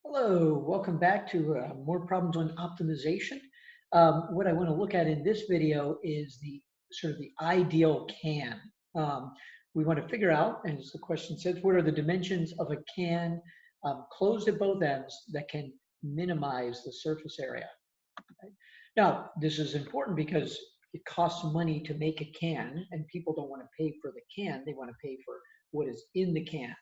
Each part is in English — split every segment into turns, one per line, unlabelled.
Hello, welcome back to more problems on optimization. What I want to look at in this video is the sort of the ideal can. Um, we want to figure out, and as the question says, what are the dimensions of a can closed at both ends that can minimize the surface area? Okay? Now, this is important because it costs money to make a can, and people don't want to pay for the can, they want to pay for what is in the can.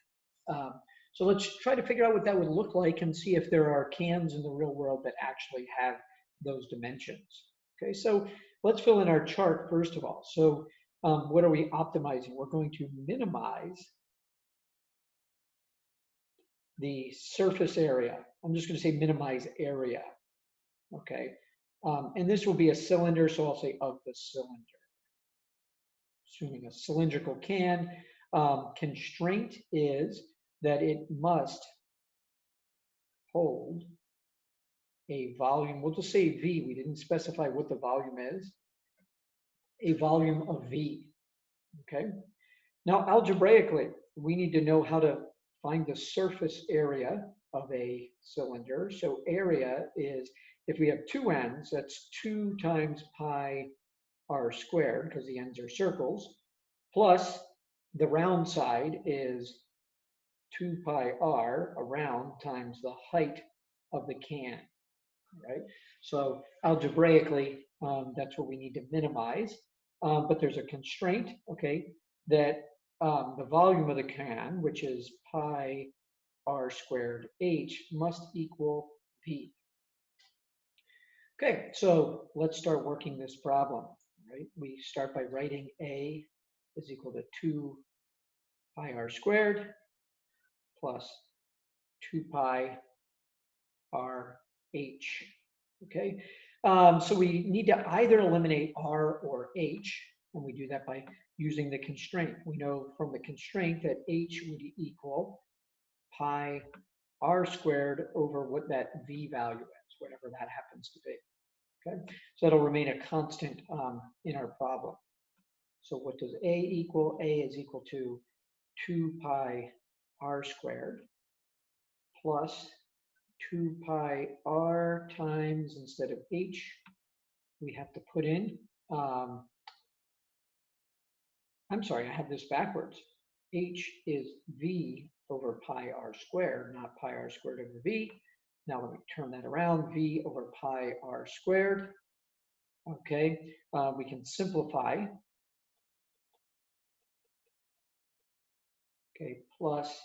Um, so let's try to figure out what that would look like and see if there are cans in the real world that actually have those dimensions. Okay, so let's fill in our chart first of all. So what are we optimizing? We're going to minimize the surface area. I'm just going to say minimize area. Okay, and this will be a cylinder, so I'll say of the cylinder. Assuming a cylindrical can, constraint is that it must hold a volume, we'll just say V, we didn't specify what the volume is, a volume of V, okay? Now, algebraically, we need to know how to find the surface area of a cylinder. So area is, if we have two ends, that's 2 times pi r squared, because the ends are circles, plus the round side is 2 pi r around times the height of the can, right? So algebraically, that's what we need to minimize. But there's a constraint, okay, that the volume of the can, which is pi r squared h, must equal v. Okay, so let's start working this problem, right? We start by writing a is equal to 2 pi r squared plus 2 pi r h. Okay, so we need to either eliminate r or h, and we do that by using the constraint. We know from the constraint that h would equal pi r squared over what that v value is, whatever that happens to be. Okay, so that'll remain a constant in our problem. So what does a equal? A is equal to 2 pi r squared plus 2 pi r times, instead of h, we have to put in, I'm sorry, I have this backwards. H is v over pi r squared, not pi r squared over v. Now let me turn that around, v over pi r squared. Okay, we can simplify. Okay, plus,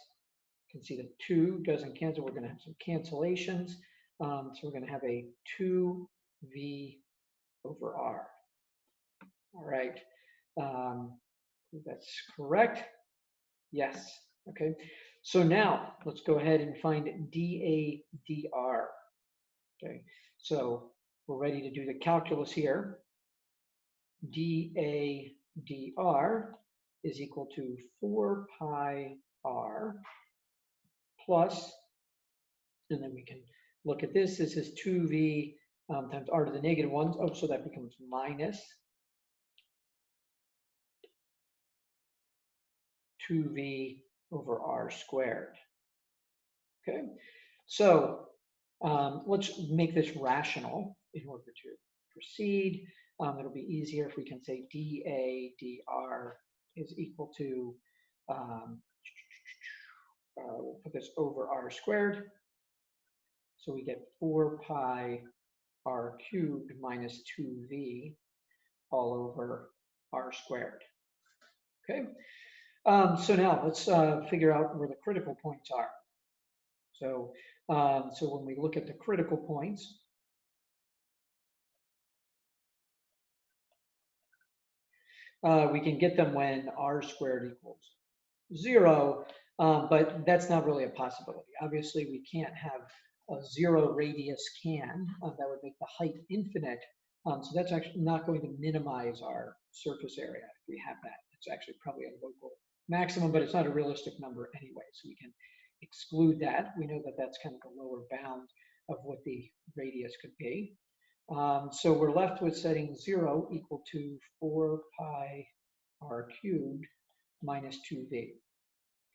you can see the 2 doesn't cancel. We're going to have some cancellations. So we're going to have a 2v over r. All right, that's correct. Yes. Okay. So now let's go ahead and find dA dr. Okay. So we're ready to do the calculus here. dA dr is equal to 4 pi r plus, and then we can look at this. This is 2v times r to the negative 1. Oh, so that becomes minus 2v over r squared. Okay, so let's make this rational in order to proceed. It'll be easier if we can say dA dr is equal to, we'll put this over r squared. So we get 4 pi r cubed minus 2v all over r squared. Okay, so now let's figure out where the critical points are. So, so when we look at the critical points, we can get them when r squared equals 0, but that's not really a possibility. Obviously, we can't have a 0 radius can. That would make the height infinite. So that's actually not going to minimize our surface area if we have that. It's actually probably a local maximum, but it's not a realistic number anyway, so we can exclude that. We know that that's kind of the lower bound of what the radius could be. So we're left with setting 0 equal to 4 pi r cubed minus 2v.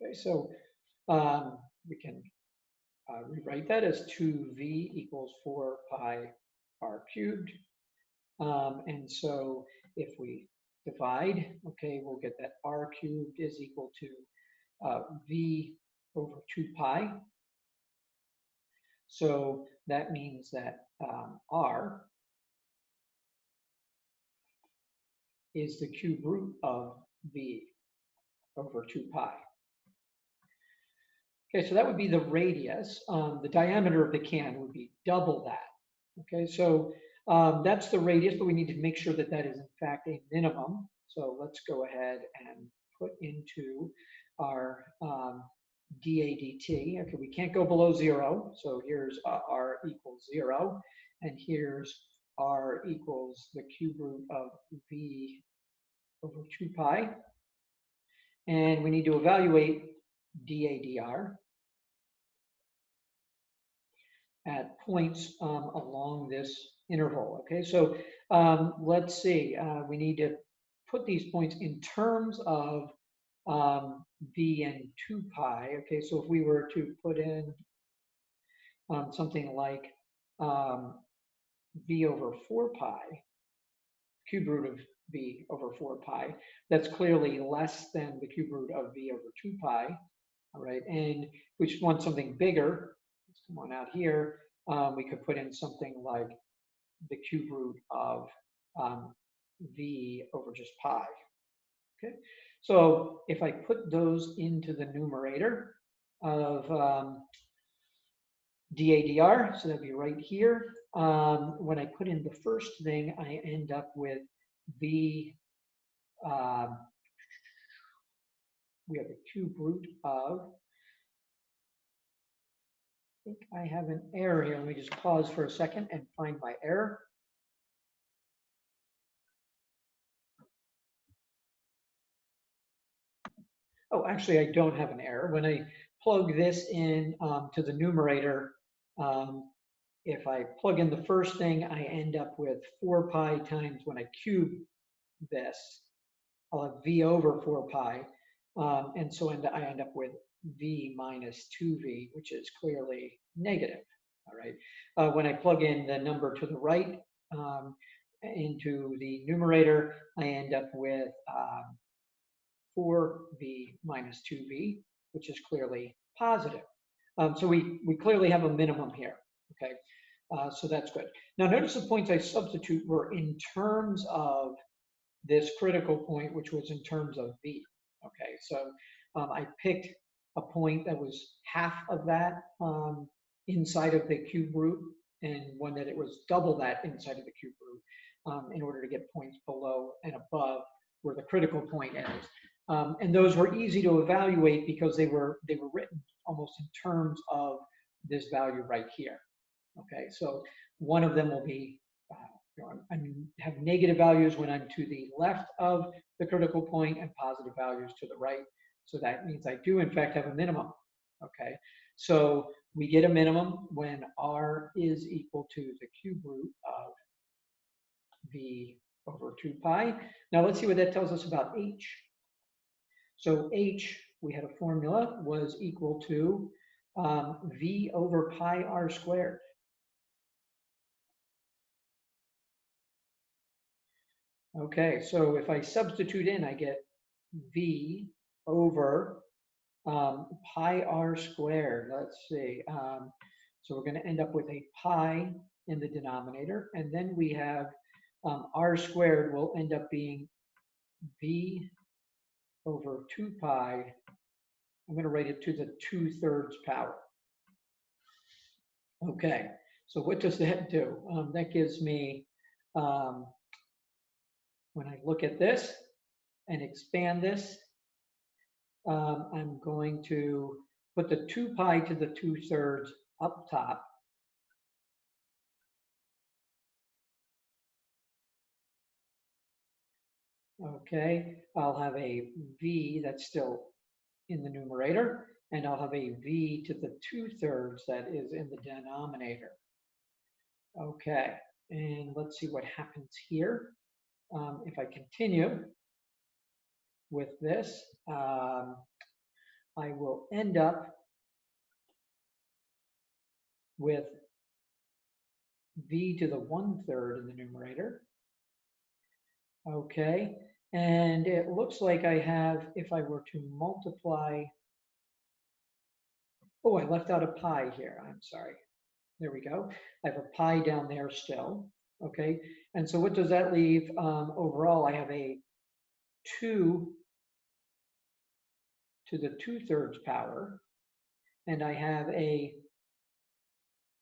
Okay, so we can rewrite that as 2v equals 4 pi r cubed. And so if we divide, okay, we'll get that r cubed is equal to v over 2 pi. So that means that r is the cube root of v over 2 pi. Okay, so that would be the radius. The diameter of the can would be double that. Okay, so that's the radius, but we need to make sure that that is in fact a minimum. So let's go ahead and put into our dA dt. Okay, we can't go below 0. So here's r equals 0. And here's r equals the cube root of v over 2 pi. And we need to evaluate dA dr at points along this interval. Okay, so let's see, we need to put these points in terms of v and 2 pi. Okay, so if we were to put in something like v over 4 pi, cube root of v over 4 pi, that's clearly less than the cube root of v over 2 pi. All right, and we just want something bigger. Let's come on out here. We could put in something like the cube root of v over just pi. Okay, so if I put those into the numerator of dA dr, so that'd be right here. When I put in the first thing, I end up with v. We have the cube root of. I think I have an error here. Let me just pause for a second and find my error. Oh, actually, I don't have an error. When I plug this in to the numerator, if I plug in the first thing, I end up with 4 pi times when I cube this. I'll have v over 4 pi. And so I end up with v minus 2v, which is clearly negative. All right. When I plug in the number to the right into the numerator, I end up with 4v minus 2v, which is clearly positive. So we clearly have a minimum here. Okay. So that's good. Now notice the points I substitute were in terms of this critical point, which was in terms of v. Okay, so I picked a point that was half of that inside of the cube root, and one that it was double that inside of the cube root in order to get points below and above where the critical point is. And those were easy to evaluate because they were written almost in terms of this value right here. Okay, so one of them will be I have negative values when I'm to the left of the critical point and positive values to the right. So that means I do in fact have a minimum. Okay, so we get a minimum when r is equal to the cube root of v over 2 pi. Now let's see what that tells us about h. So h, we had a formula, was equal to v over pi r squared. Okay, so if I substitute in, I get v over pi r squared. Let's see. So we're going to end up with a pi in the denominator, and then we have r squared will end up being v over 2 pi. I'm going to write it to the 2/3 power. Okay, so what does that do? That gives me, when I look at this and expand this, I'm going to put the 2 pi to the 2/3 up top. Okay, I'll have a v that's still in the numerator, and I'll have a v to the 2/3 that is in the denominator. Okay, and let's see what happens here. If I continue with this, I will end up with v to the 1/3 in the numerator. Okay, and it looks like I have, if I were to multiply, oh, I left out a pi here, I'm sorry. There we go. I have a pi down there still, okay? And so what does that leave? Overall, I have a 2 to the 2/3 power, and I have a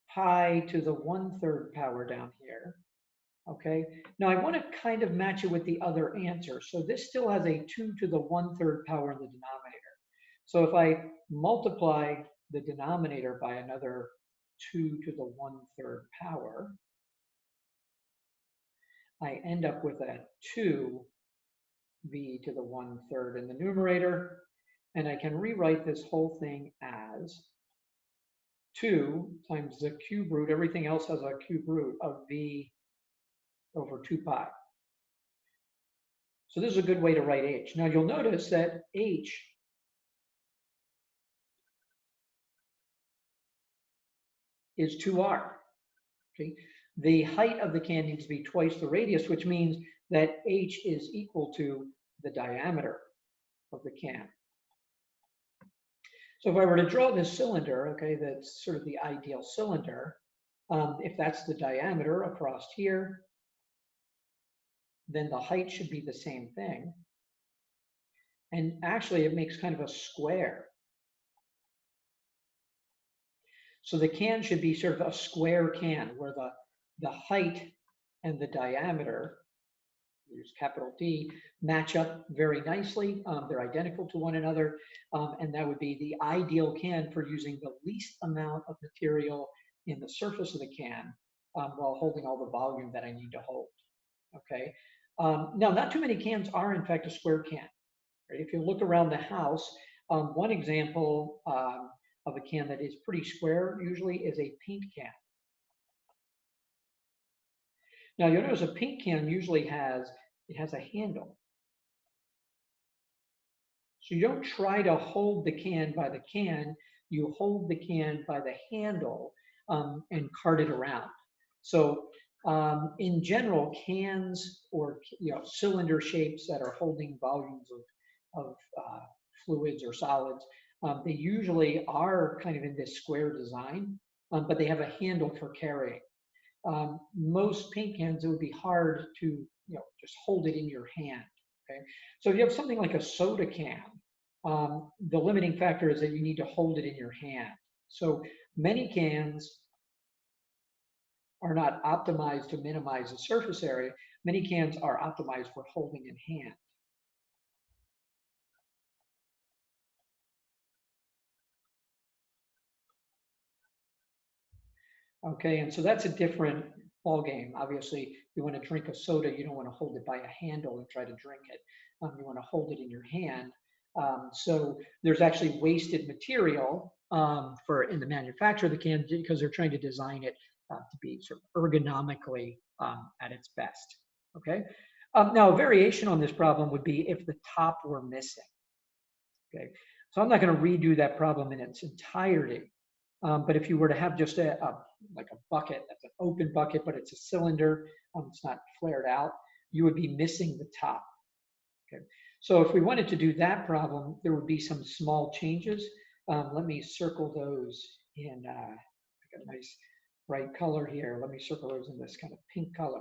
pi to the 1/3 power down here. Okay, now I want to kind of match it with the other answer. So this still has a 2 to the 1/3 power in the denominator. So if I multiply the denominator by another 2 to the 1/3 power, I end up with a 2v to the 1/3 in the numerator. And I can rewrite this whole thing as 2 times the cube root, everything else has a cube root of v over 2 pi. So this is a good way to write h. Now you'll notice that h is 2r. Okay? The height of the can needs to be twice the radius, which means that h is equal to the diameter of the can. So if I were to draw this cylinder, okay, that's sort of the ideal cylinder, if that's the diameter across here, then the height should be the same thing. And actually, it makes kind of a square. So the can should be sort of a square can where the height and the diameter, use capital D, match up very nicely. They're identical to one another. And that would be the ideal can for using the least amount of material in the surface of the can while holding all the volume that I need to hold. Okay. Now, not too many cans are, in fact, a square can. Right? If you look around the house, one example of a can that is pretty square usually is a paint can. Now, you'll notice a paint can usually has a handle. So you don't try to hold the can by the can, you hold the can by the handle and cart it around. So in general, cans or cylinder shapes that are holding volumes of fluids or solids, they usually are kind of in this square design, but they have a handle for carrying. Most paint cans, it would be hard to just hold it in your hand. Okay, so if you have something like a soda can, the limiting factor is that you need to hold it in your hand. So many cans are not optimized to minimize the surface area. Many cans are optimized for holding in hand. Okay, and so that's a different ball game. Obviously, you want to drink a soda, you don't want to hold it by a handle and try to drink it. You want to hold it in your hand. So there's actually wasted material in the manufacture of the can because they're trying to design it to be sort of ergonomically at its best. Okay. Now, a variation on this problem would be if the top were missing. Okay. So I'm not going to redo that problem in its entirety. But if you were to have just like a bucket, that's an open bucket, but it's a cylinder, it's not flared out, you would be missing the top. Okay. So if we wanted to do that problem, there would be some small changes. Let me circle those in a nice bright color here. Let me circle those in this kind of pink color.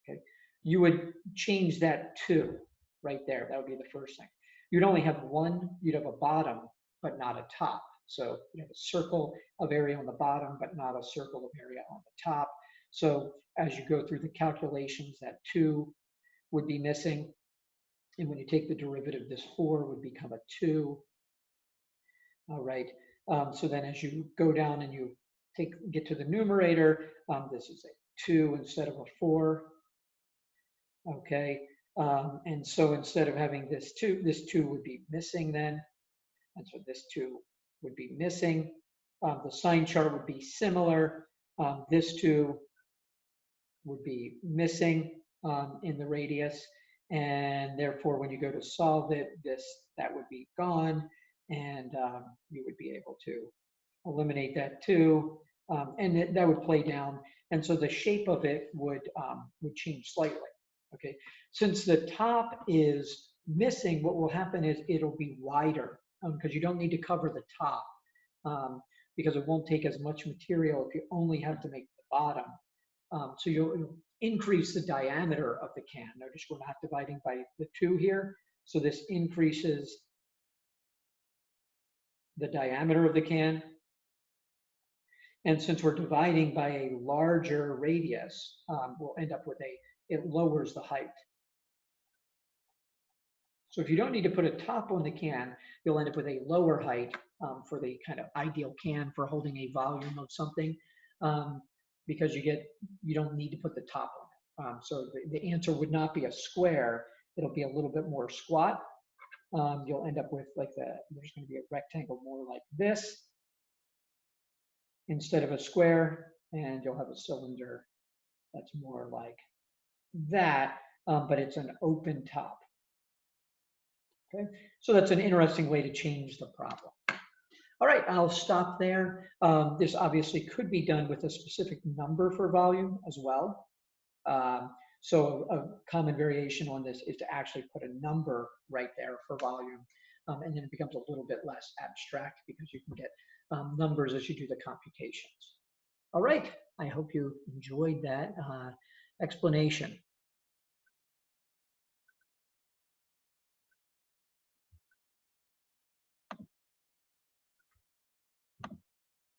Okay. You would change that to right there. That would be the first thing. You'd only have one, you'd have a bottom, but not a top. So you have a circle of area on the bottom, but not a circle of area on the top. So as you go through the calculations, that 2 would be missing. And when you take the derivative, this 4 would become a 2. All right. So then as you go down and you get to the numerator, this is a 2 instead of a 4. Okay. And so instead of having this 2 would be missing then. And so this 2 would be missing. The sign chart would be similar. This 2 would be missing in the radius. And therefore, when you go to solve it, that would be gone. And you would be able to eliminate that 2 and that would play down. And so the shape of it would change slightly. Okay, since the top is missing, what will happen is it'll be wider because you don't need to cover the top because it won't take as much material if you only have to make the bottom. So you'll increase the diameter of the can. Notice we're not dividing by the 2 here. So this increases the diameter of the can. And since we're dividing by a larger radius, we'll end up with it lowers the height. So if you don't need to put a top on the can, you'll end up with a lower height for the kind of ideal can for holding a volume of something, because you don't need to put the top on it. So the answer would not be a square. It'll be a little bit more squat. You'll end up with there's going to be a rectangle more like this instead of a square, and you'll have a cylinder that's more like that, but it's an open top. Okay, so that's an interesting way to change the problem. All right, I'll stop there. This obviously could be done with a specific number for volume as well. So a common variation on this is to actually put a number right there for volume, and then it becomes a little bit less abstract because you can get numbers as you do the computations. All right, I hope you enjoyed that explanation.